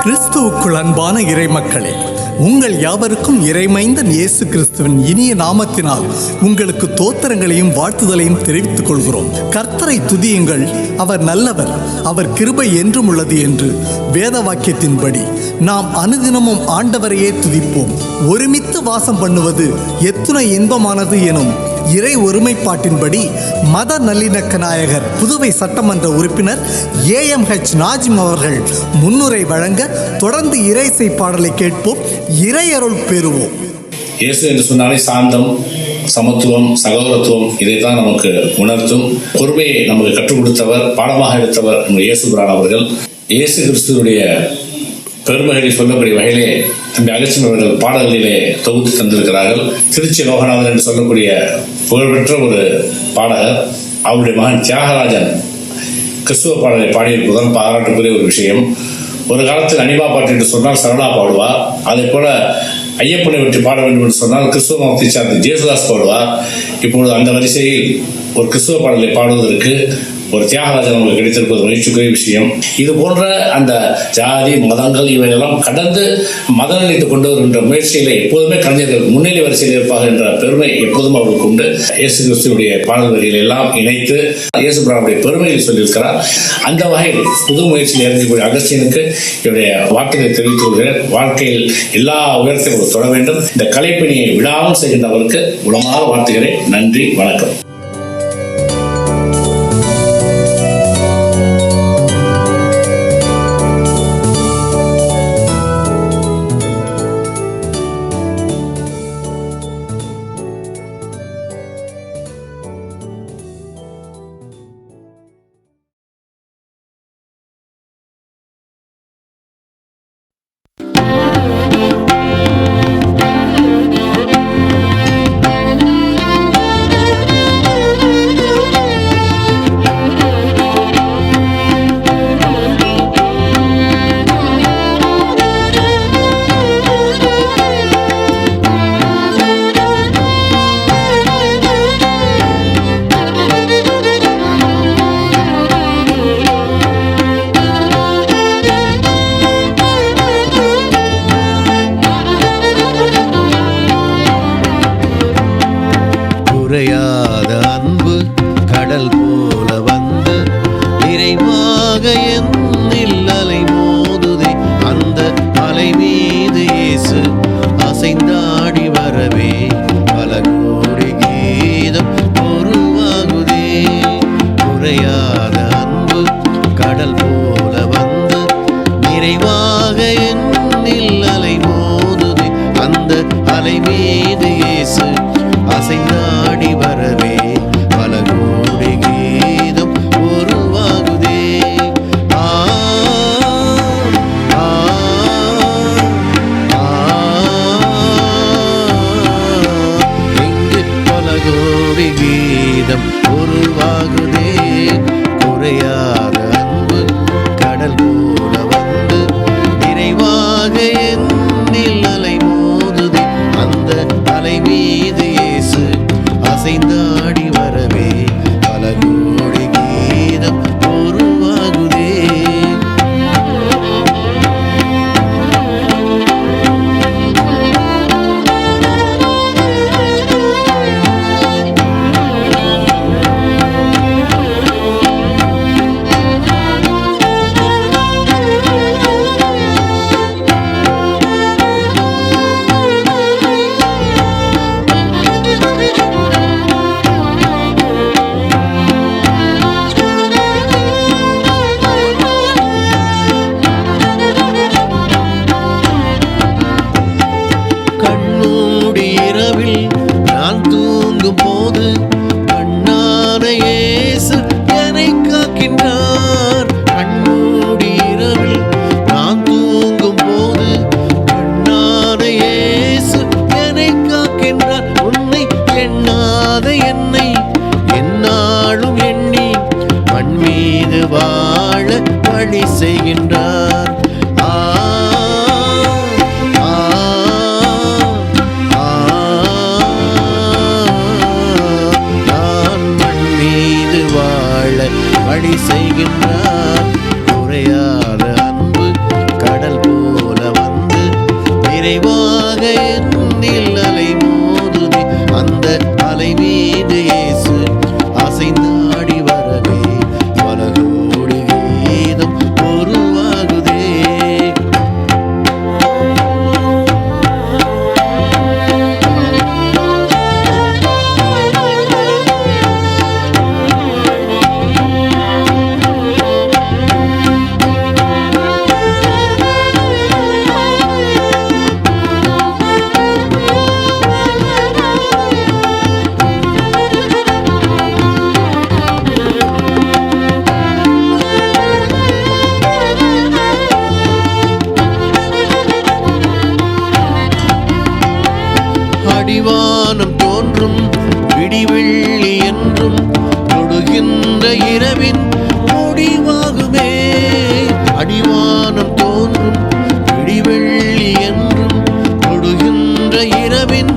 கிறிஸ்துவுக்குள் அன்பான இறைமக்களே, உங்கள் யாவருக்கும் இறைமைந்தன் இயேசு கிறிஸ்துவின் இனிய நாமத்தினால் உங்களுக்கு தோத்திரங்களையும் வாழ்த்துதலையும் தெரிவித்துக் கொள்கிறோம். கர்த்தரை துதியுங்கள், அவர் நல்லவர், அவர் கிருபை என்றும் உள்ளது என்று வேத வாக்கியத்தின்படி நாம் அனுதினமும் ஆண்டவரையே துதிப்போம். ஒருமித்து வாசம் பண்ணுவது எத்துணை இன்பமானது எனும் இறை ஒருமைப்பாட்டின்படி மத நல்லிணக்க நாயகர் புதுவை சட்டமன்ற உறுப்பினர் AMH நாஜிம் அவர்கள் முன்னுரை வழங்க தொடர்ந்து இறைசை பாடலை கேட்போம். இறையருள் பெறுவோம். இயேசு என்று சொன்னாலே சாந்தம், சமத்துவம், சகோதரத்துவம், இதைத்தான் நமக்கு உணர்த்தும். பொறுமையை நமக்கு கற்றுக் கொடுத்தவர், பாடமாக எடுத்தவர் இயேசு பிரான் அவர்கள். இயேசு கிறிஸ்துவுடைய பெருமைகளை சொல்லக்கூடிய வகையிலே தம்பி அகஸ்டின் அவர்கள் பாடல்களிலே தொகுத்து தந்திருக்கிறார்கள். திருச்சி லோகநாதன் என்று சொல்லக்கூடிய புகழ்பெற்ற ஒரு பாடகர், அவருடைய மகன் தியாகராஜன் கிறிஸ்துவ பாடலை பாடியிருப்பதுதான் பாராட்டுக்குரிய ஒரு விஷயம். ஒரு காலத்தில் அனிமா பாட்டு என்று சொன்னால் சரளா பாடுவார். அதே போல ஐயப்பனை பற்றி பாட வேண்டும் என்று சொன்னால் கிறிஸ்துவ மதத்தை சார்ந்த ஜேசுதாஸ் பாடுவார். இப்பொழுது அந்த வரிசையில் ஒரு கிறிஸ்துவ பாடலை பாடுவதற்கு ஒரு தியாகராஜன் நமக்கு கிடைத்திருப்பது மகிழ்ச்சிக்குரிய விஷயம். இது போன்ற அந்த ஜாதி மதங்கள் இவையெல்லாம் கடந்து மத நிலைத்து கொண்டு வருகின்ற முயற்சியிலே எப்போதுமே கலைஞர்கள் முன்னிலை வரிசையில் இருப்பார்கள் என்ற பெருமை எப்போதும் அவர்களுக்கு உண்டு. இயேசு கிறிஸ்துவுடைய பாடல் வரிகளை எல்லாம் இணைத்து இயேசு பிரானுடைய பெருமையை சொல்லியிருக்கிறார். அந்த வகையில் புது முயற்சியில் இறங்கக்கூடிய அகஸ்டினுக்கு என்னுடைய வாழ்த்துக்களை தெரிவித்துக் கொள்கிறேன். வாழ்க்கையில் எல்லா உயரத்தையும் தொட வேண்டும். இந்த கலைப்பணியை விடாமல் செய்கின்றவருக்கு உளமாக வாழ்த்துகிறேன். நன்றி, வணக்கம். குறையாத அன்பு கடல் போல வந்து நிறைவாக என்னில் அலை மோதுதே. அந்த அலை மீது இயேசு அசைந்தாடி வரவே பல கோடி கீதம் உருவாகுதே. குறையாத அன்பு கடல் போல வந்து நிறைவாக என்னில் அலை மோதுதே. அந்த அலை மீது இயேசு அசைந்தாடி வரவே பல கோடி கீதம் உருவாகுதே. ஆ ஆ ஆ இங்கு பல கோடி கீதம் உருவாகுதே. குறையாத அன்பு கடல் போல வந்து நிறைவாக என்னில் அலை மோதுதே. அந்த அலை மீது அசைந்தாடி வரவே பல கோடி கீதம் உருவாகுதே. நான் தூங்கும் போது கண்ணான இயேசு என்னை காக்கின்றார். கண்மூடி இரவில் நான் தூங்கும் போது கண்ணான இயேசு என்னை காக்கின்றார். உன்னை எண்ணாத என்னை எந்நாளும் எண்ணி மண் மீது வாழ வழி செய்கின்றார். வழி செய்கின்றார். குறையாத அன்பு கடல் நிறைவாக என்னில் அலை மோதுதே. அந்த அலை மீது இயேசு அசைந்தாடி வரவே பல கோடி கீதம் உருவாகுதே. அடிவானம் தோன்றும் விடிவெள்ளி என்றும் தொடுகின்ற இரவின் முடிவாகுமே. அடிவானம் தோன்றும் விடிவெள்ளி என்றும் தொடுகின்ற இரவின்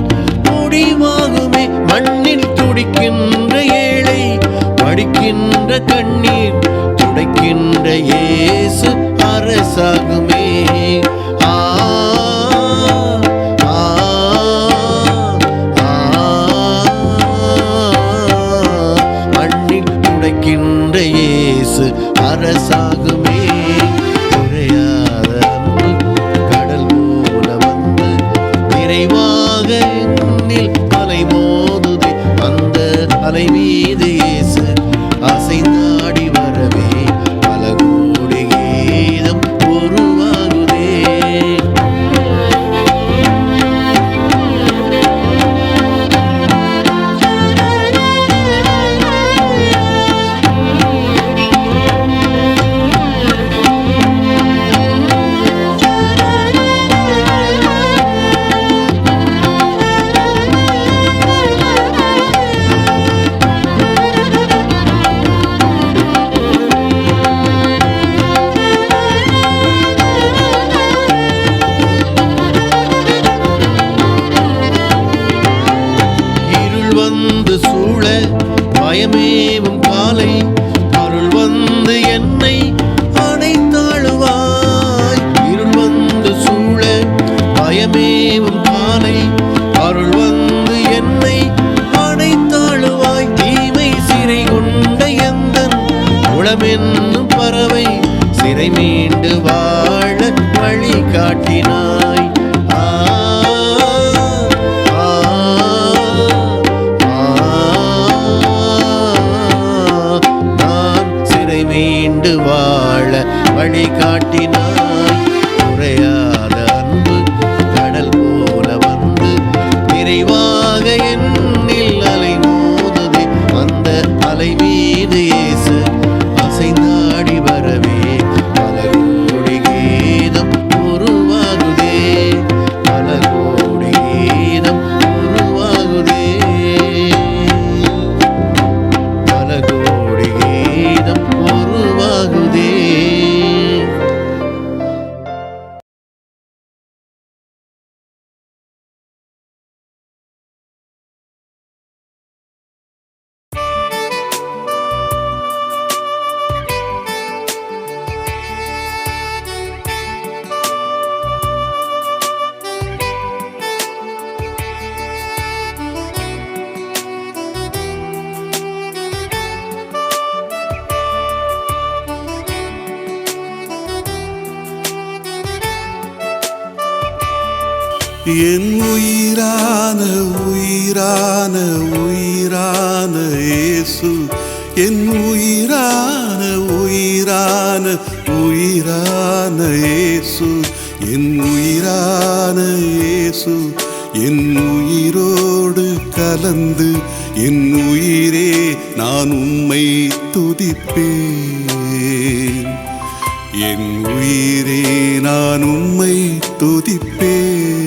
முடிவாகுமே. மண்ணில் துடிக்கின்ற ஏழை வடிக்கின்ற கண்ணீர் துடைக்கின்ற இயேசு அரசாகுமே. இயேசு அரசாகுமே. குறையாத அன்பு கடல் போல வந்து நிறைவாக என்னில் அலை மோதுதே. அந்த அலை மீது இயேசு அசைந்தாடி வரவே பல கோடி கீதம் உருவாகுதே. வந்து சூழ பயமேவும் காலை அருள் வந்து என்னை அணைத்தாழுவாய். இருள் வந்து சூழ பயமேவும் காலை அருள் வந்து என்னை அணைத்தாழுவாய். தீமை சிறை கொண்ட எந்தன் உளமென்னும் பறவை சிறை மீண்டு வாழ வழி காட்டினாய். மீண்டு வாழ வழி காட்டினாய். குறையாத அன்பு கடல் போல வந்து நிறைவாக என்னில் அலை மோதுதே. அந்த அலை மீது இயேசு அசைந்தாடி வரவே பல கோடி கீதம் உருவாகுதே. பல கோடி கீதம் உருவாகுதே. பல கோடி கீதம் உருவாகுதே. என் உயிரான உயிரான உயிரான இயேசு, என் உயிரான உயிரான உயிரான இயேசு, என் உயிரான இயேசு, என் உயிரோடு கலந்து என் உயிரே நான் உம்மை துதிப்பேன். என் உயிரே நான் உம்மை துதிப்பேன்.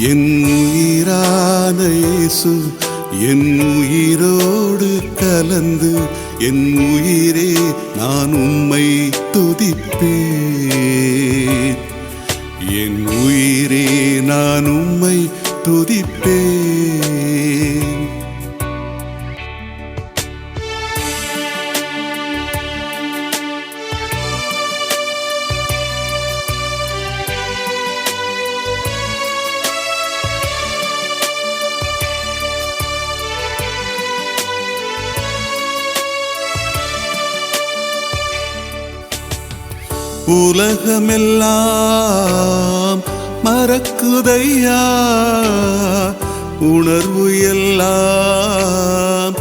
என் உயிரான இயேசு, என் உயிரோடு கலந்து என் உயிரே நான் உம்மை துதிப்பேன். என் உயிரே நான் உம்மை துதிப்பேன். உலகமெல்லாம் மறக்குதையா, உணர்வு எல்லாம்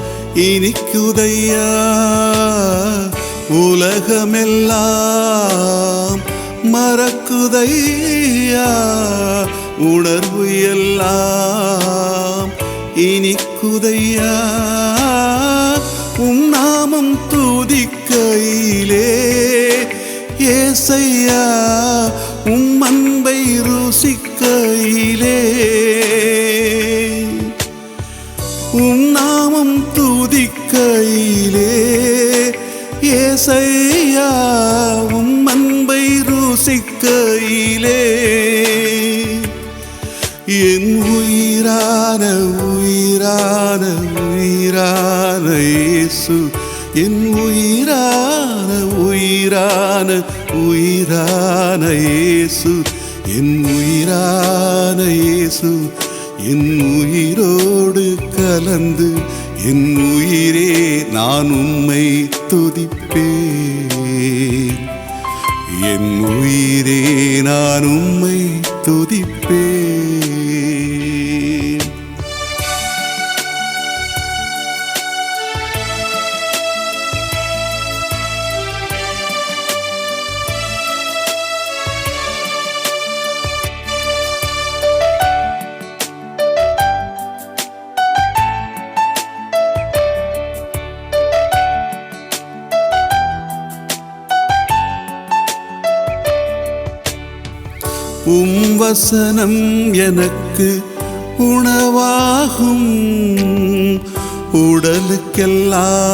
இனிக்குதையா. உலகமெல்லாம் மறக்குதையா, உணர்வு எல்லாம் இனிக்குதையா. உம் நாமம் துதிக்கையிலே ஏசையா, உம் அன்பை ருசிக்கையிலே. உம் நாமம் துதிக்கையிலே ஏசையா, உம் அன்பை ருசிக்கையிலே. என் உயிரான உயிரான உயிரான இயேசு, என் உயிரான உயிரான உயிரான இயேசு, என் உயிரான இயேசு, என் உயிரோடு கலந்து என் உயிரே நான் உம்மை துதிப்பேன். என் உயிரே நான் உம்மை துதிப்பேன். உம் வசனம் எனக்கு உணவாகும், உடலுக்கெல்லாம்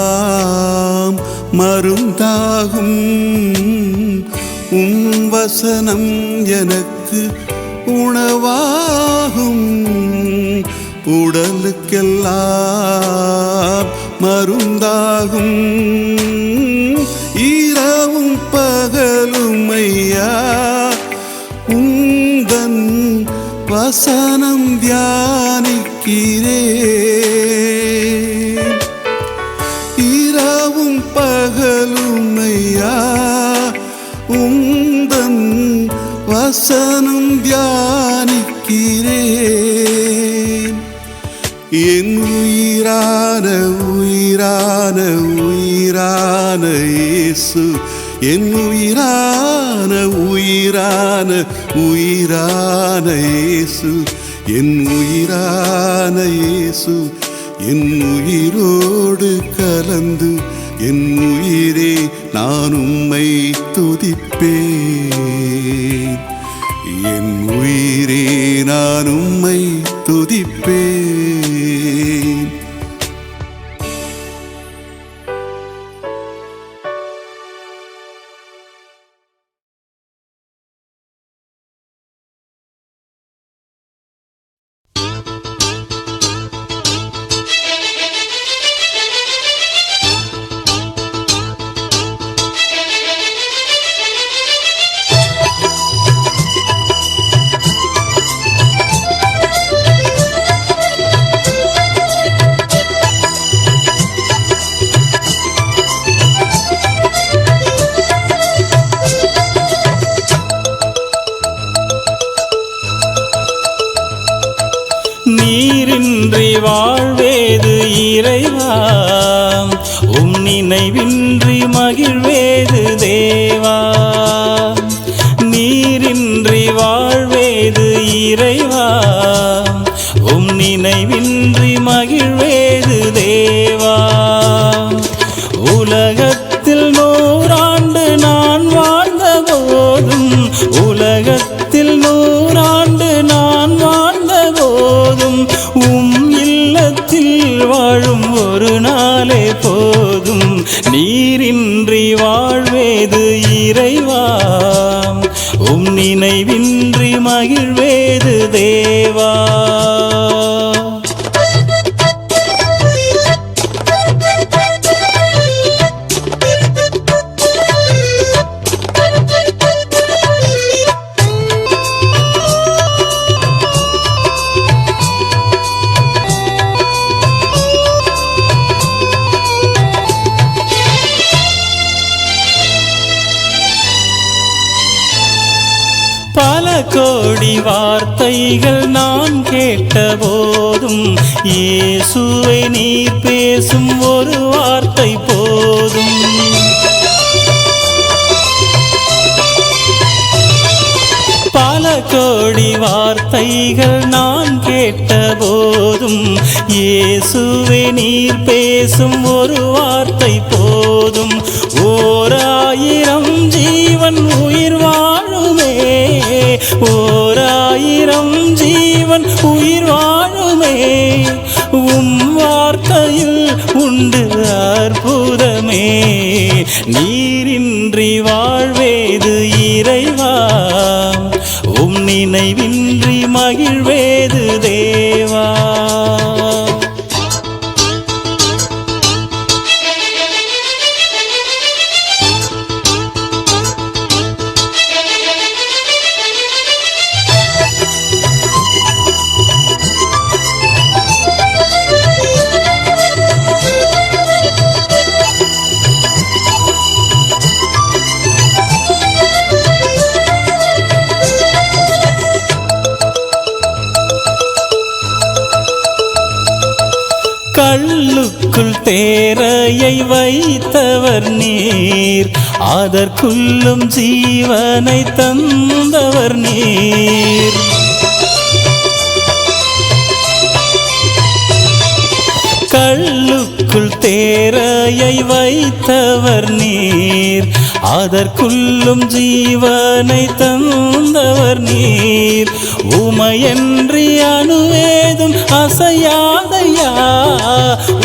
மருந்தாகும். உம் வசனம் எனக்கு உணவாகும், உடலுக்கெல்லாம் மருந்தாகும். இரவும் பகலும் ஐயா உந்தன் வசனம் தியானிக்கிறேன். இரவும் பகலும் ஐயா உந்தன் வசனம் தியானிக்கிறேன். என் உயிரான உயிரான உயிரான இயேசு, என் உயிரான உயிரான உயிரான இயேசு, என் உயிரான இயேசு, என் உயிரோடு கலந்து என் உயிரே நான் உம்மை துதிப்பேன். என் உயிரே நான் உம்மை துதிப்பேன். நீரின்றி வாழ்வேது இறைவா, உம் நினைவின்றி மகிழ்வேது தேவா. நீரின்றி வாழ்வேது இறைவா, உம் நினைவின்றி மகிழ்வேது தேவா. உலகத்தில் 100 ஆண்டு நான் வாழ்ந்த போதும், உலகத்தில் 100 ஆண்டு நான் வாழ்ந்த போதும், உம் இல்லத்தில் வாழும் ஒரு நாளே போதும். நீரின்றி வாழ்வேது இறைவா, உம் நினைவின்றி மகிழ்வேது தேவா. கோடி வார்த்தைகள் நான் கேட்டபோதும் இயேசுவை நீர் பேசும் ஒரு வார்த்தை போதும். பல கோடி வார்த்தைகள் நான் கேட்டபோதும் இயேசுவே நீர் பேசும் ஒரு வார்த்தை போதும். 1000 ஜீவன் உயிர் வாழுமே, 1000 ஜீவன் உயிர் வாழுமே, உம் வார்த்தையில் உண்டு அற்புதமே. நீரின்றி வாழ்வேது இறைவா, உம் நினைவின்றி மகிழ்வேது தேவா. கல்லுக்குள் தேரையை வைத்தவர் நீர், அதற்குள்ளும் ஜீவனை தந்தவர் நீர். கல்லுக்குள் தேரையை வைத்தவர் நீர், அதற்குள்ளும் ஜீவனை தந்தவர் நீர். உமையன்றி அணுவேதும் அசையாதையா,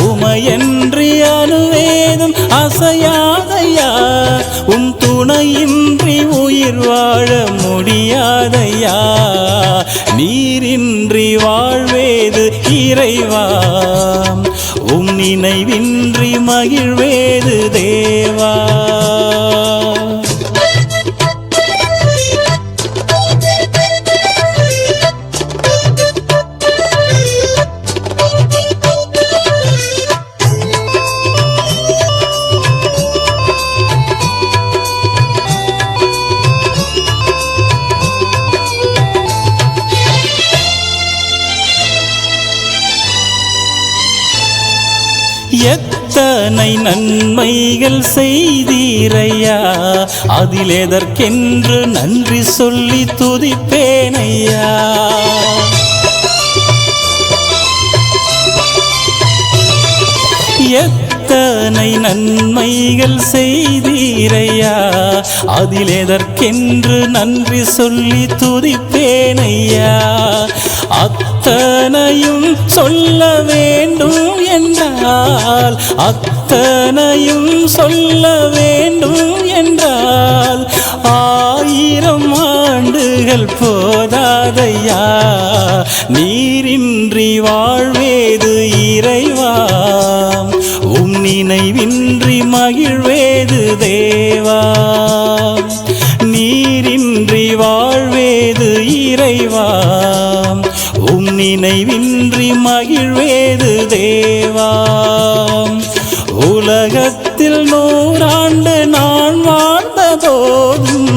உமையன்றி அணுவேதும் அசையாதையா, உம் துணையின்றி உயிர் வாழ முடியாதையா. நீரின்றி வாழ்வேது இறைவா, உம் நினைவின்றி மகிழ்வேது தேவா. எத்தனை நன்மைகள் செய்தீரையா, அதில் எதற்கென்று நன்றி சொல்லி துதிப்பேனையா. எத்தனை நன்மைகள் செய்தீரையா, அதில் எதற்கென்று நன்றி சொல்லி துதிப்பேனையா. அத்தனையும் சொல்ல வேண்டும் என்றால், அத்தனையும் சொல்ல வேண்டும் என்றால் 1000 ஆண்டுகள் போதாதையா. நீரின்றி வாழ்வேது இறைவா, உம் நினைவின்றி மகிழ்வேது தேவா. நீரின்றி வாழ்வேது இறைவா, உம் நினைவின்றி மகிழ்வேது தேவா. உலகத்தில் 100 ஆண்டு நான் வாழ்ந்த போதும்,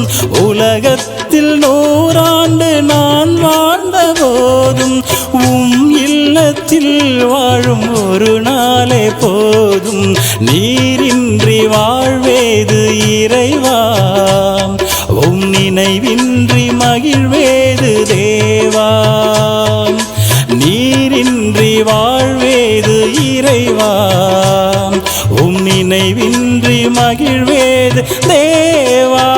உலகத்தில் 100 ஆண்டு நான் வாழ்ந்த போதும், உம் இல்லத்தில் வாழும் ஒரு நாளே போதும். நீரின்றி வாழ்வேது இறைவா, உம் நினைவின்றி மகிழ்வேது தேவா. நீரின்றி வாழ்வேது இறைவா, உம் நினைவின்றி மகிழ்வேது தேவா.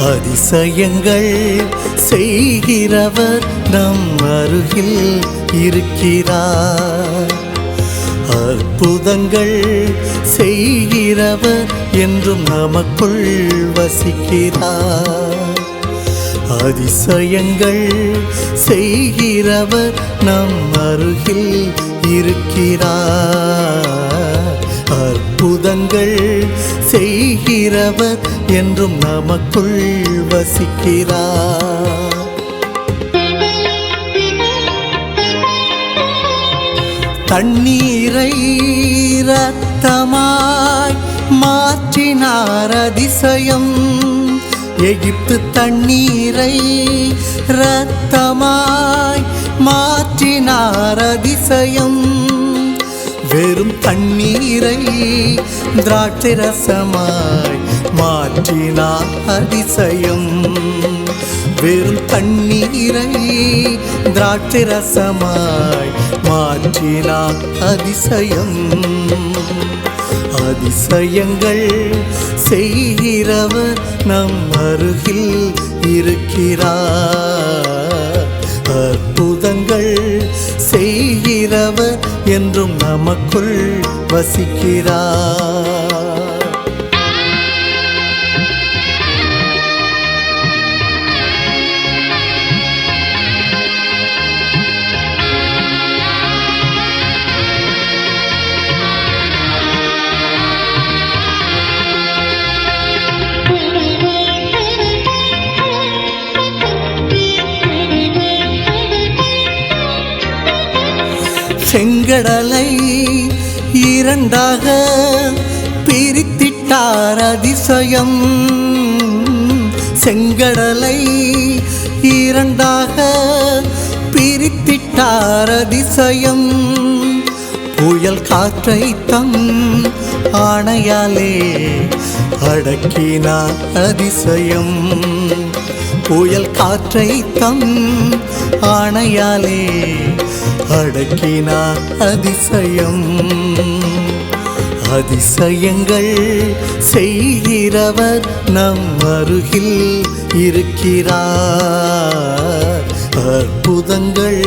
அதிசயங்கள் செய்கிறவர் நம் அருகில் இருக்கிறார். அற்புதங்கள் செய்கிறவர் என்றும் நமக்குள் வசிக்கிறார். அதிசயங்கள் செய்கிறவர் நம் அருகில் இருக்கிறார். அற்புதங்கள் செய்கிறவர் என்றும் நமக்குள் வசிக்கிறார். தண்ணீரை இரத்தமாய் மாற்றினார் அதிசயம். எகிப்து தண்ணீரை இரத்தமாய் மாற்றினார் அதிசயம். வெறும் தண்ணீரை திராட்சை ரசமாய் மாற்றினார் அதிசயம். வெறும் தண்ணீரை திராட்சை ரசமாய் மாற்றினார் அதிசயம். அதிசயங்கள் செய்கிறவர் நம் அருகில் இருக்கிறார். அற்புதங்கள் செய்கிறவர் என்றும் நமக்குள் வசிக்கிறார். செங்கடலை இரண்டாக பிரித்திட்டார் அதிசயம். செங்கடலை இரண்டாக பிரித்திட்டார் அதிசயம். புயல் காற்றை தம் ஆணையாலே அடக்கினார் அதிசயம். புயல் காற்றை தம் ஆணையாலே அடக்கினார் அதிசயம். அதிசயங்கள் செய்கிறவர் நம் அருகில் இருக்கிறார். அற்புதங்கள்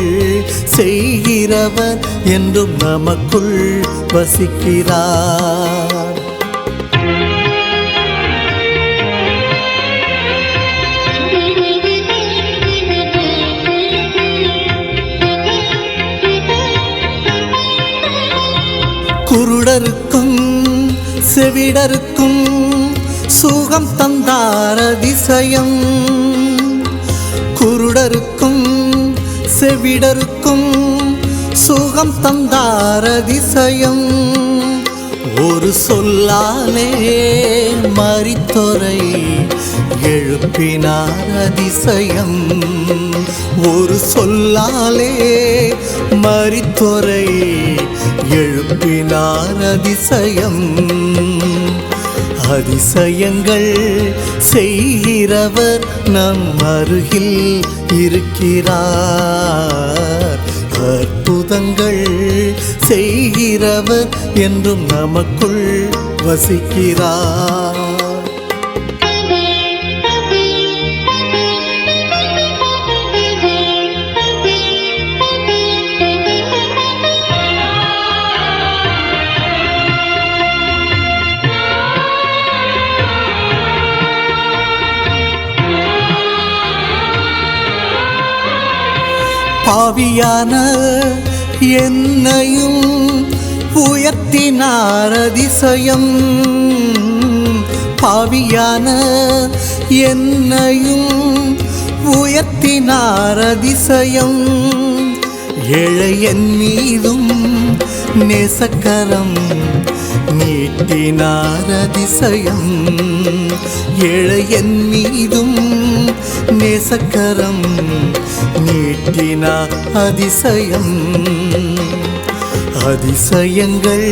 செய்கிறவர் என்றும் நமக்குள் வசிக்கிறார். குருடருக்கும் செவிடருக்கும் சுகம் தந்தார் அதிசயம். குருடருக்கும் செவிடருக்கும் சுகம் தந்தார் அதிசயம். ஒரு சொல்லாலே மரித்தோரை எழுப்பினார் அதிசயம். ஒரு சொல்லாலே மரித்தோரை எழுப்பினார் அதிசயம். அதிசயங்கள் செய்கிறவர் நம் அருகில் இருக்கிறார். அற்புதங்கள் செய்கிறவர் என்றும் நமக்குள் வசிக்கிறார். பாவியான என்னையும் உயர்த்தினார் அதிசயம். பாவியான என்னையும் உயர்த்தினார் அதிசயம். ஏழை என் மீதும் நேசக்கரம் நீட்டினார் அதிசயம். ஏழை என் மீதும் நேசக்கரம் நீட்டினார் அதிசயம். அதிசயங்கள்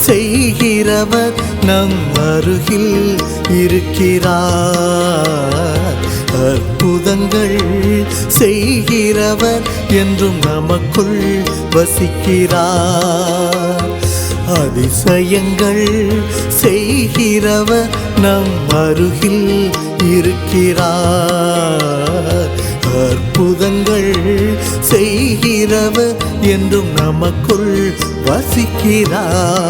செய்கிறவர் நம் அருகில் இருக்கிறார். அற்புதங்கள் செய்கிறவர் என்றும் நமக்குள் வசிக்கிறார். அதிசயங்கள் செய்கிறவர் நம் அருகில் இருக்கிறார். அற்புதங்கள் செய்கிறவர் என்றும் நமக்குள் வசிக்கிறார்.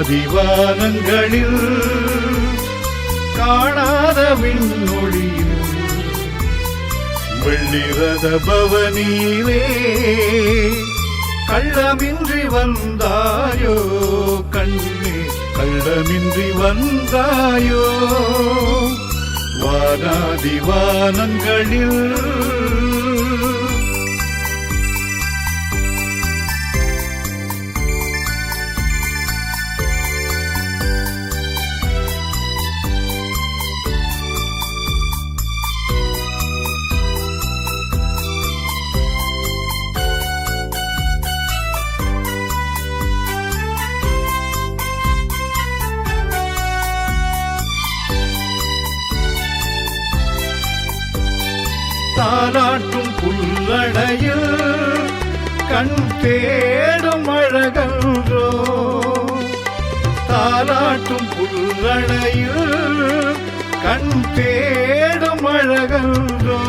வானாதிவானங்களில் காணாத விண்ணொளியில் வெள்ளிரத பவனியிலே கள்ளமின்றி வந்தாயோ கண்ணே, கள்ளமின்றி வந்தாயோ வானாதிவானங்களில். தாலாட்டும் புல்லடையில் கண் தேடும் அழகன்றோ, தாலாட்டும் புல்லடையில் கண் தேடும் அழகன்றோ,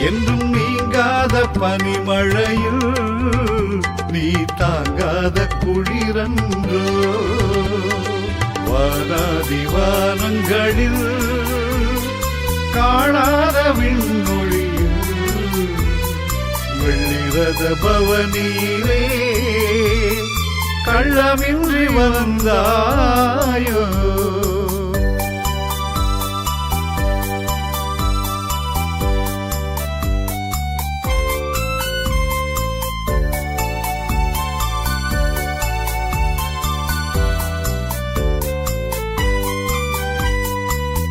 என்றும் நீங்காத பனிமழையில் நீ தாங்காத குளிரன்றோ, வானாதிவானங்களில் காணாத விண்ணொளியில் வெள்ளிரத பவனியிலே கள்ளமின்றி வந்தாயோ.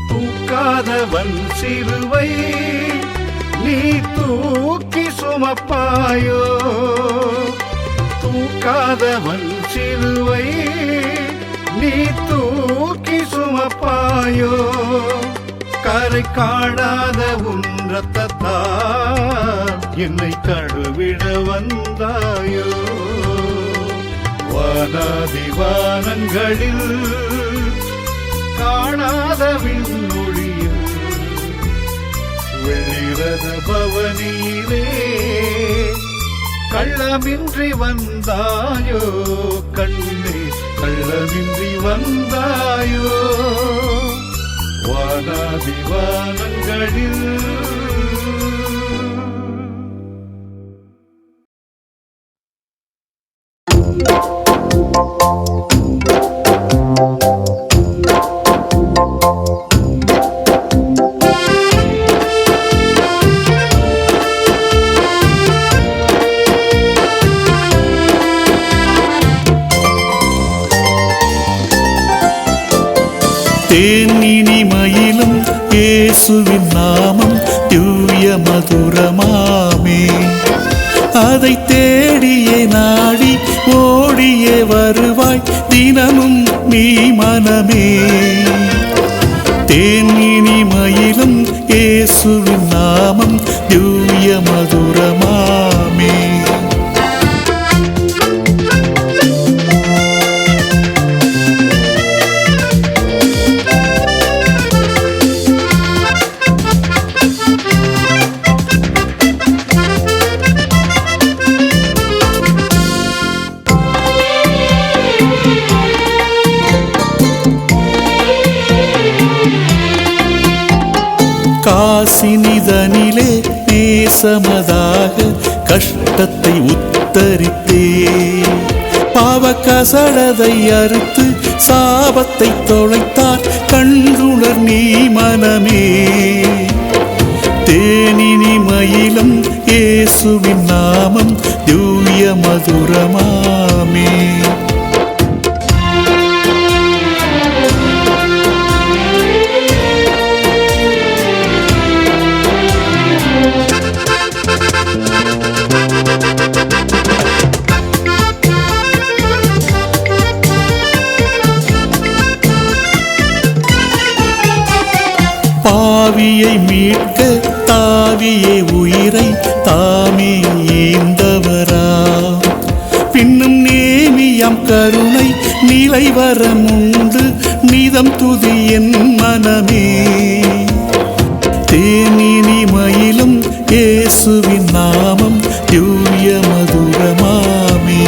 தூக்காதவன் சிலுவை நீ தூக்கி சுமப்பாயோ, தூக்காதவன் சிலுவை நீ தூக்கி சுமப்பாயோ, கரை காணாத உன் ரத்தத்தால் என்னை கழுவிட வந்தாயோ, வானாதிவானங்களில் காணாத விண்ணொளியில் வெள்ளிரத பவனியிலே கள்ளமின்றி வந்தாயோ கண்ணே, கள்ளமின்றி வந்தாயோ வானாதிவானங்களில். தேனினிமையிலும் இயேசுவின் நாமம் தூய மதுரமாமே, அதை தேடியே நாடி ஓடியே வருவாய் தினமும் நீ மனமே. தேனினிமையிலும் இயேசுவின் நாமம் தூய மதுரமாமே. காசினிதனிலே நேசமதாக கஷ்டத்தை உத்தரித்தே, பாவ கசடதை அறுத்து சாபத்தை தொலைத்தார் கண்டுணர் நீ மனமே. தேனினிமையிலும் இயேசுவின் நாமம் தூய மதுரமாமே. பாவியை மீட்க தாவியே உயிரை தாமே ஈந்தவரா, பின்னும் நேமியாம் கருணை நிலை வரமுண்டு நிதம் துதி என் மனமே. தேனினிமையிலும் இயேசுவின் நாமம் தூய மதுரமாமே.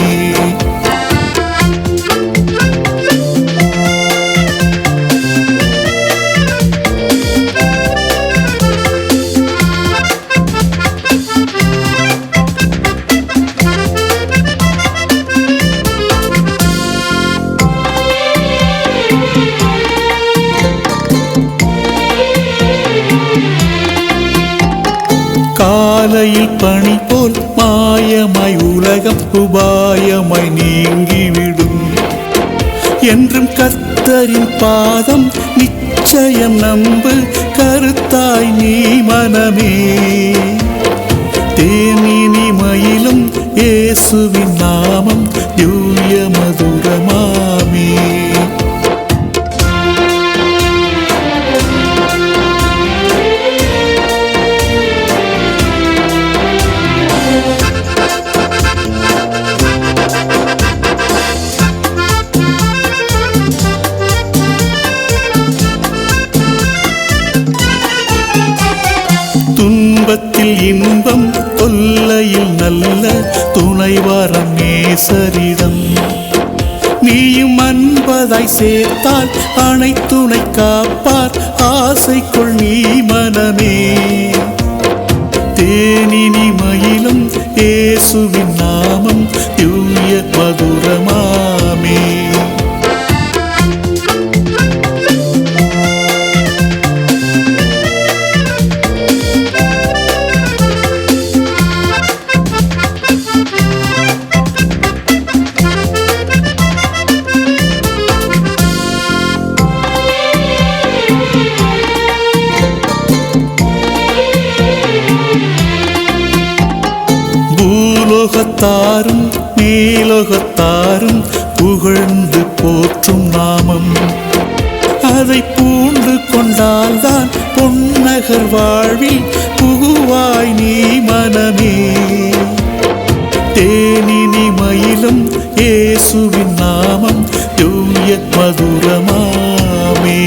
பனி போல் மாயமாய் உலகம் உபாயமாய் நீங்கிவிடும். என்றும் கர்த்தரின் பாதம் நிச்சயம் நம்பு, கருத்தாய் நீ மனமே. தேனினி மயிலும் இயேசுவின் நாமம் திவ்ய மதுரமாமே. துன்பத்தில் இன்பம், தொல்லையில் நல்ல துணைவரம் நேசரிடம். நீயும் அன்பதாய் சேர்த்தால் அனைத்துணை காப்பார், ஆசைக்குள் நீ மனமே. தேனினி மயிலும் இயேசுவின் நாமம் திவ்ய மதுரமாமே. பூலோகத்தாரும் மேலோகத்தாரும் புகழ்ந்து போற்றும் நாமம், அதை பூண்டு கொண்டால்தான் பொன்னகர் வாழ்வில் புகுவாய் நீ மனமே. தேனினி மயிலும் இயேசுவின் நாமம் திவ்ய மதுரமாமே.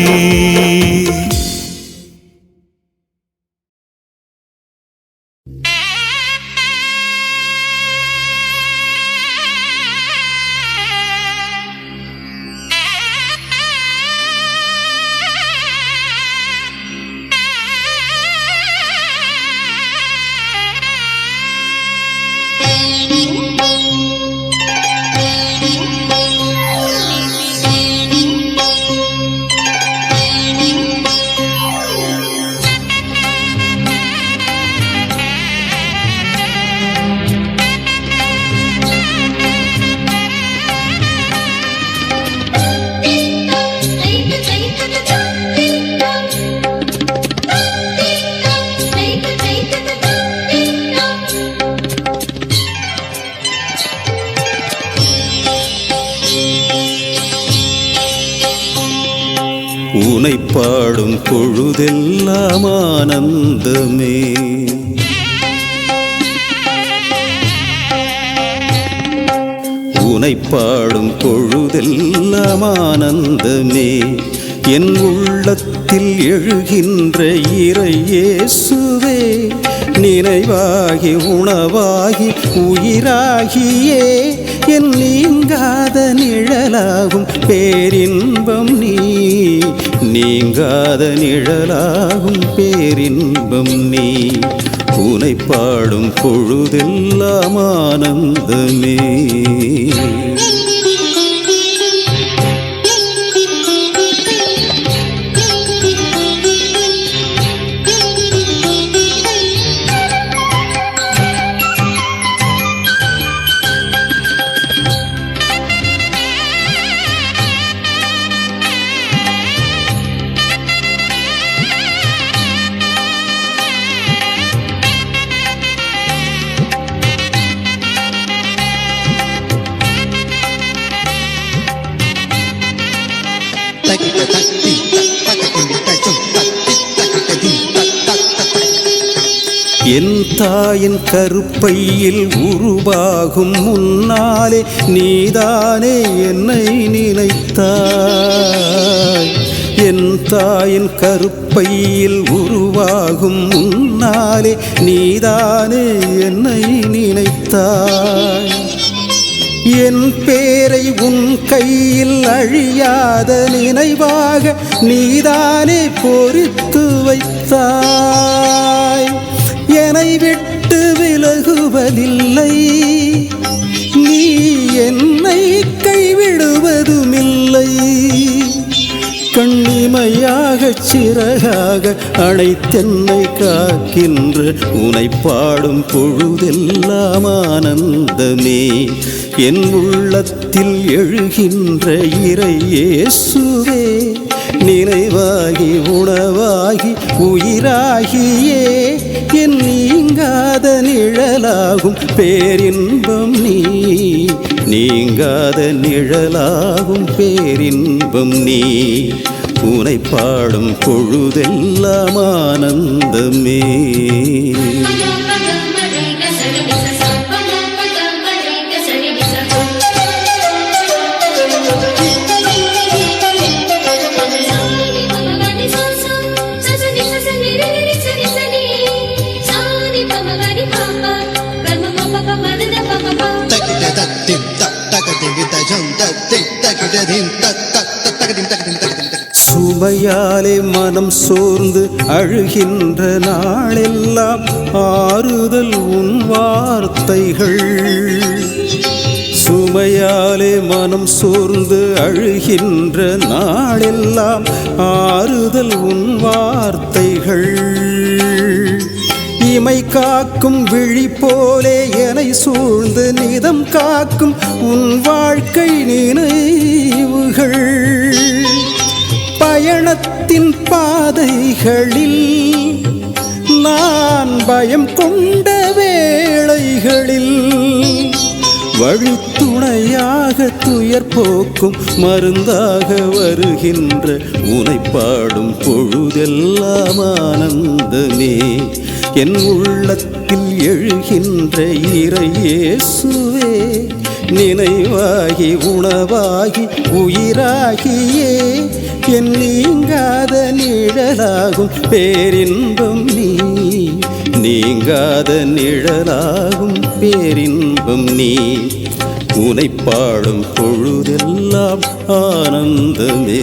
உனை பாடும் பொழுதெல்லாம் ஆனந்தமே. உனை பாடும் பொழுதெல்லாம் ஆனந்தமே. என் உள்ளத்தில் எழுகின்ற இறை இயேசுவே, நினைவாகி உணவாகி உயிராகியே என் நீங்காத நிழலாகும் பேரின்பம் நீ. நீங்காத நிழலாகும் பேரின்பம் நீ. உனை பாடும் பொழுதெல்லாம் ஆனந்தமே. என் தாயின் கருப்பையில் உருவாகும் முன்னாலே நீதானே என்னை நினைத்தாய். என் தாயின் கருப்பையில் உருவாகும் முன்னாலே நீதானே என்னை நினைத்தாய். என் பேரை உன் கையில் அழியாத நினைவாக நீதானே பொறித்து வைத்தாய். என்னை விட்டு விலகுவதில்லை, நீ என்னை கைவிடுவதுமில்லை. கண்ணிமையாக சிறகாக அணைத்தென்னை காக்கின்ற உனை பாடும் பொழுதெல்லாம் ஆனந்தமே. என் உள்ளத்தில் எழுகின்ற இறை இயேசுவே, நினைவாகி உணவாகி உயிராகியே என் நீங்காத நிழலாகும் பேரின்பம் நீ. நீங்காத நிழலாகும் பேரின்பம் நீ. உனை பாடும் பொழுதெல்லாம் ஆனந்தமே. சுமையாலே மனம் சோர்ந்து அழுகின்ற நாளெல்லாம் ஆறுதல் உன் வார்த்தைகள். சுமையாலே மனம் சோர்ந்து அழுகின்ற நாளெல்லாம் ஆறுதல் உன் வார்த்தைகள். இமை காக்கும் விழி போலே என்னை சூழ்ந்து நிதம் காக்கும் உன் வாழ்க்கை நினைவுகள். பயணத்தின் பாதைகளில் நான் பயம் கொண்ட வேளைகளில் வழித்துணையாக துயர் போக்கும் மருந்தாக வருகின்ற உனை பாடும் பொழுதெல்லாம் ஆனந்தமே. என் உள்ளத்தில் எழுகின்ற இறை இயேசுவே, நினைவாகி உணவாகி உயிராகியே என் நீங்காத நிழலாகும் பேரின்பம் நீ. நீங்காத நிழலாகும் பேரின்பம் நீ. உனை பாடும் பொழுதெல்லாம் ஆனந்தமே.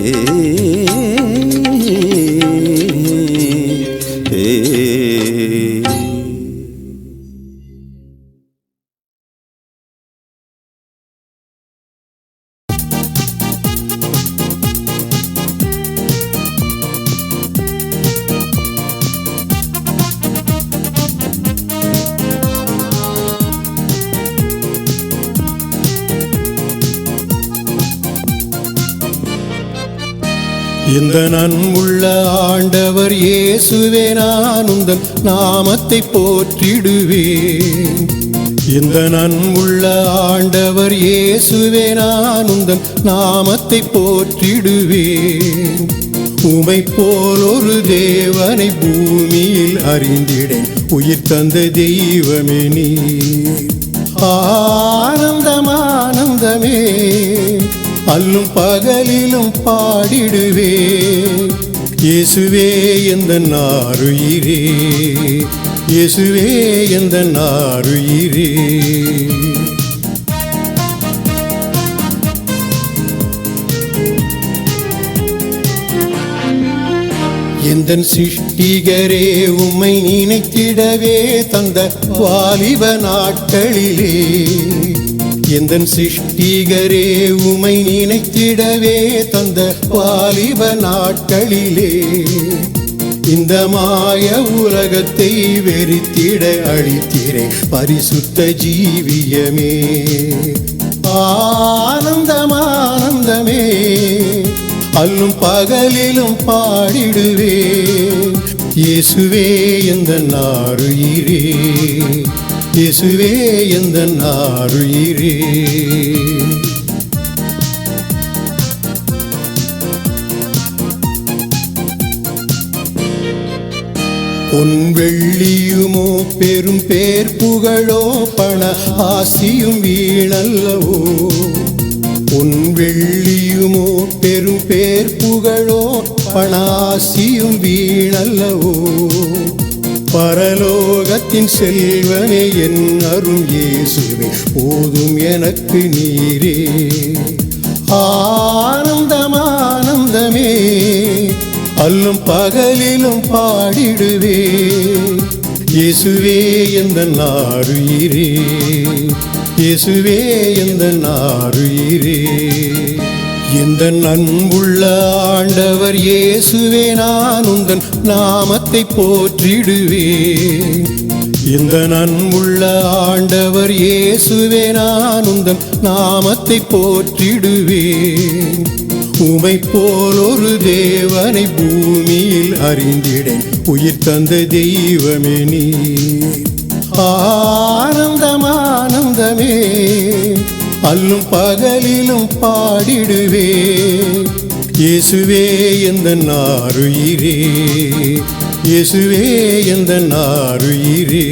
இந்த நன்முள்ள ஆண்டவர் இயேசுவே, நான் உந்தன் நாமத்தை போற்றிடுவேன். இந்த நன்முள்ள ஆண்டவர் இயேசுவே, நான் உந்தன் நாமத்தை போற்றிடுவேன். உமை போல் ஒரு தேவனை பூமியில் அறிந்திடேன், உயிர் தந்த தெய்வமே நீ. ஆனந்தம் ஆனந்தமே, அல்லும் பகலிலும் பாடிடுவே. இயேசுவே எந்தன் ஆருயிரே, இயேசுவே எந்தன் ஆருயிரே. எந்தன் சிருஷ்டிகரே, உம்மை நினைத்திடவே தந்த வாலிப நாட்களிலே. எந்தன் சிருஷ்டிகரே, உம்மை நினைத்திடவே தந்த வாலிப நாட்களிலே. இந்த மாய உலகத்தை வெறித்திட அழித்திரே பரிசுத்த ஜீவியமே. ஆனந்தம் ஆனந்தமே, அல்லும் பகலிலும் பாடிடுவே. இயேசுவே எந்தன் ஆருயிரே, இயேசுவே எந்தன் ஆருயிரே. பொன் வெள்ளியுமோ பெரும் பேர் புகழோ பண ஆசியும் வீணல்லவோ. பொன் வெள்ளியுமோ பெரும் பேர் புகழோ பண ஆசியும் வீணல்லவோ. பரலோகத்தின் செல்வனே என் அருள் இயேசுவே, போதும் எனக்கு நீரே. ஆனந்தம் ஆனந்தமே, அல்லும் பகலிலும் பாடிடுவே. இயேசுவே எந்தன் ஆருயிரே, இயேசுவே எந்தன் ஆருயிரே. எந்த அன்புள்ள ஆண்டவர் இயேசுவே, நான் உந்தன் நாமத்தை போற்றிடுவேன். எந்த அன்புள்ள ஆண்டவர் இயேசுவே, நான் உந்தன் நாமத்தை போற்றிடுவேன். உமை போல் ஒரு தேவனை பூமியில் அறிந்திடேன், உயிர் தந்த தெய்வமே நீ. ஆனந்தம் ஆனந்தமே, அல்லும் பகலிலும் பாடிடுவே. இயேசுவே எந்தன் ஆருயிரே, இயேசுவே எந்தன் ஆருயிரே.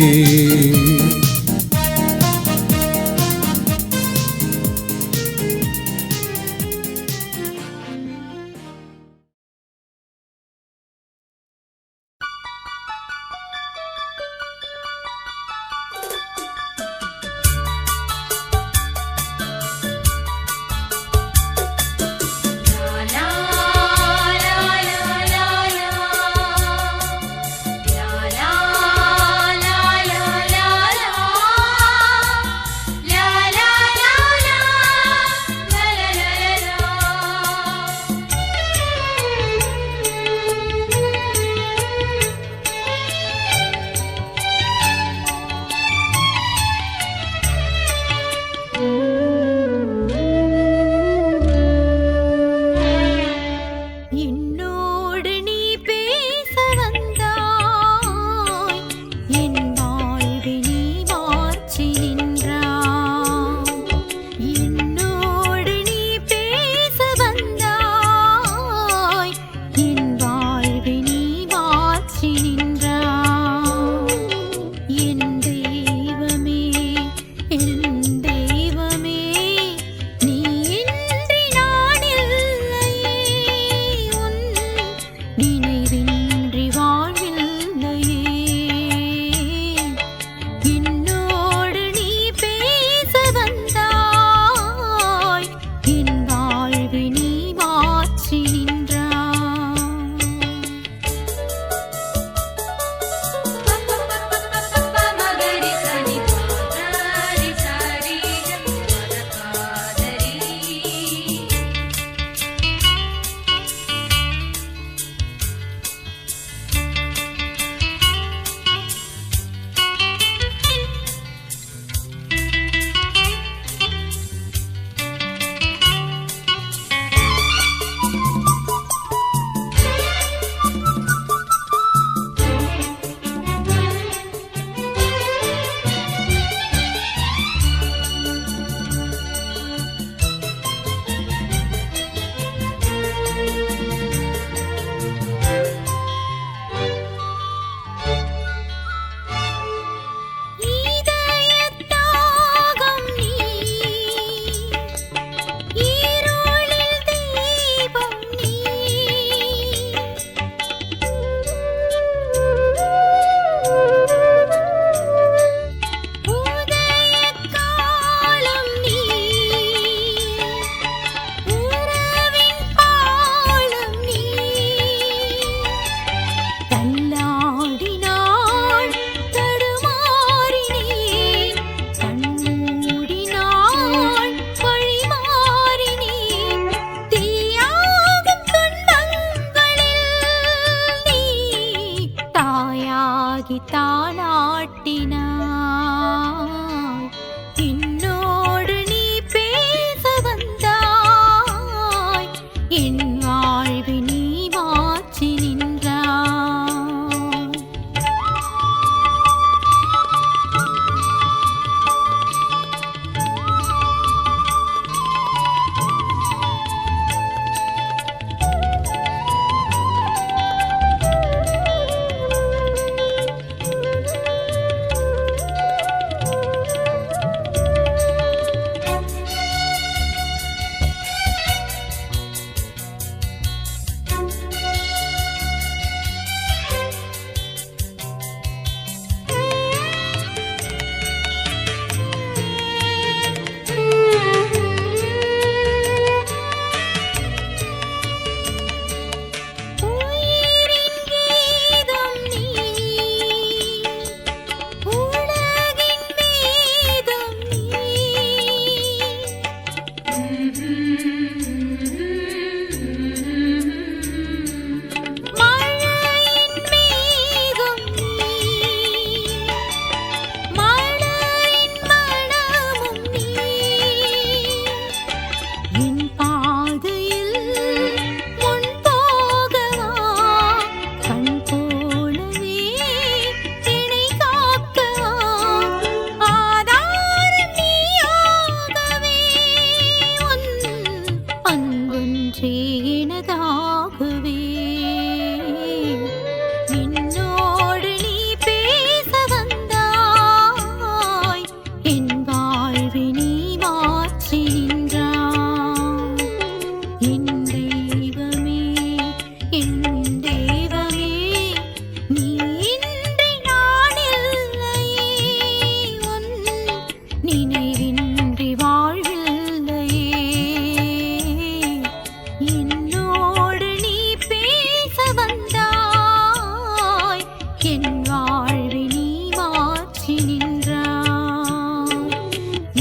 என் வாழ்வை நீ மாற்றி நின்றாய்.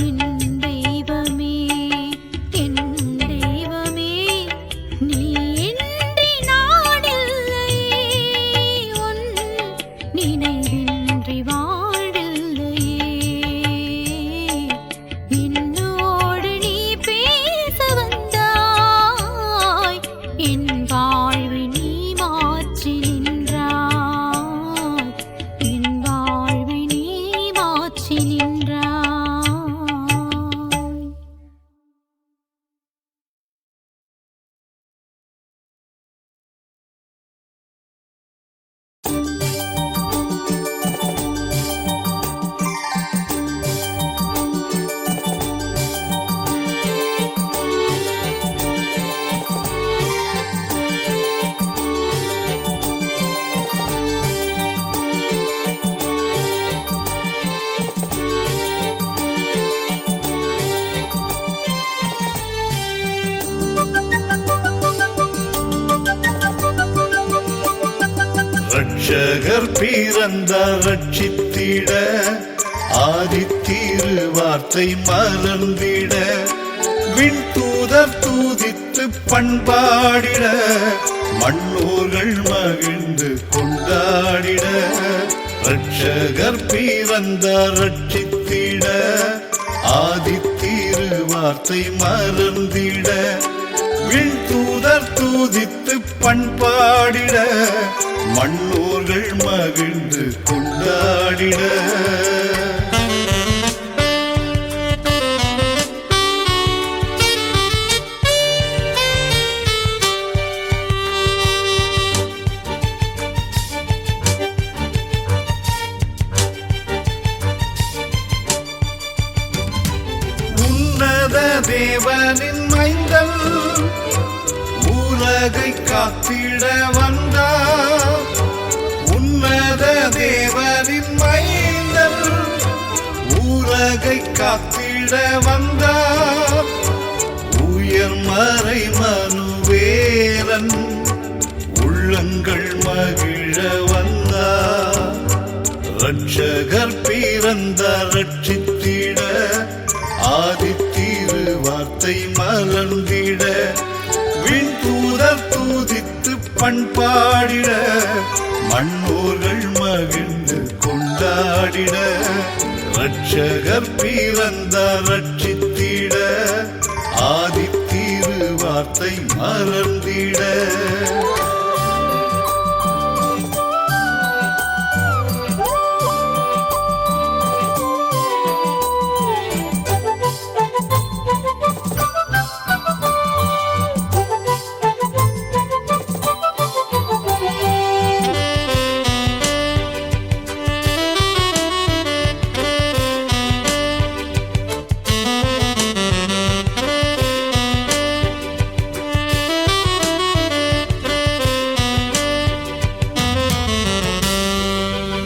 என் தெய்வமே, என் தெய்வமே, நீ இன்றி நான் இல்லையே, உன் நினைவின்றி வாழ்வில்லையே. என்னோடு நீ பேச வந்தாய், என் வாழ்வை நீ மாற்றி நின்றாய், என் வாழ்வை நீ மாற்றி நின்றாய். ரட்சகர் பிறந்தார் ரட்சித்திட, ஆதித்திரு வார்த்தை மலர்ந்திட, விண்தூதர் தூதித்து பண்பாடிட, மண்ணோர்கள் மகிழ்ந்து கொண்டாடிட. ரட்சகர் பிறந்தார் ரட்சித்திட, ஆதித்திரு வார்த்தை மலர்ந்திட, விண்தூதர் தூதித்து பண்பாடிட, மண்ணோர்கள் மகிழ்ந்து கொண்டாடிட. உன்னத தேவனின் மைந்தன் உலகை காத்திட வந்தார். உன்னத தேவனின் மைந்தன் உலகை காத்திட வந்தார். உயர்மறை மனுவேலன் உள்ளங்கள் மகிழ வந்தார். ரட்சகர் பிறந்தார் ரட்சித்திட, ஆதித்திரு வார்த்தை மலர்ந்திட, விண்தூதர் தூதித்து பண்பாடிட, மண்ணோர்கள் மகிழ்ந்து கொண்டாடிட. ரட்சகர் பிறந்தார் ரட்சித்திட, ஆதித்திரு வார்த்தை மலர்ந்திட.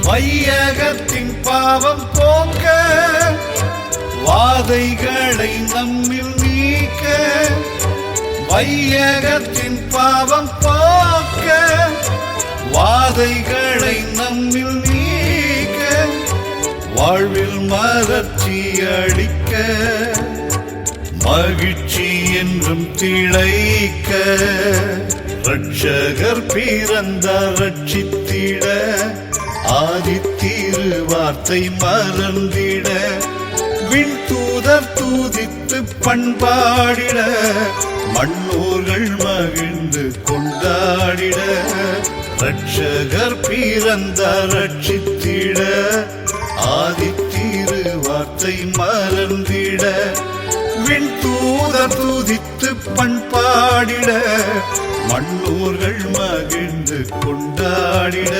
வையகத்தின் பாவம் போக்க, வாதைகளை நம்மில் நீக்க. வையகத்தின் பாவம் போக்க, வாதைகளை நம்மில் நீக்க. வாழ்வில் மலர்ச்சி அளிக்க, மகிழ்ச்சி என்றும் திளைக்க. ரட்சகர் பிறந்தார் ரட்சித்திட, ஆதித்திரு வார்த்தை மலர்ந்திட, விண்தூதர் தூதித்து பண்பாடிட, மண்ணோர்கள் மகிழ்ந்து கொண்டாடிட. ரட்சகர் பிறந்தார் ரட்சித்திட, ஆதித்திரு வார்த்தை மலர்ந்திட, விண்தூதர் தூதித்து பண்பாடிட, மண்ணோர்கள் மகிழ்ந்து கொண்டாடிட.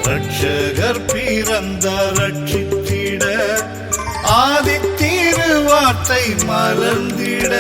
ரட்சகர் பிறந்தார் ரட்சித்திட, ஆதித்திரு வார்த்தை மலர்ந்திட.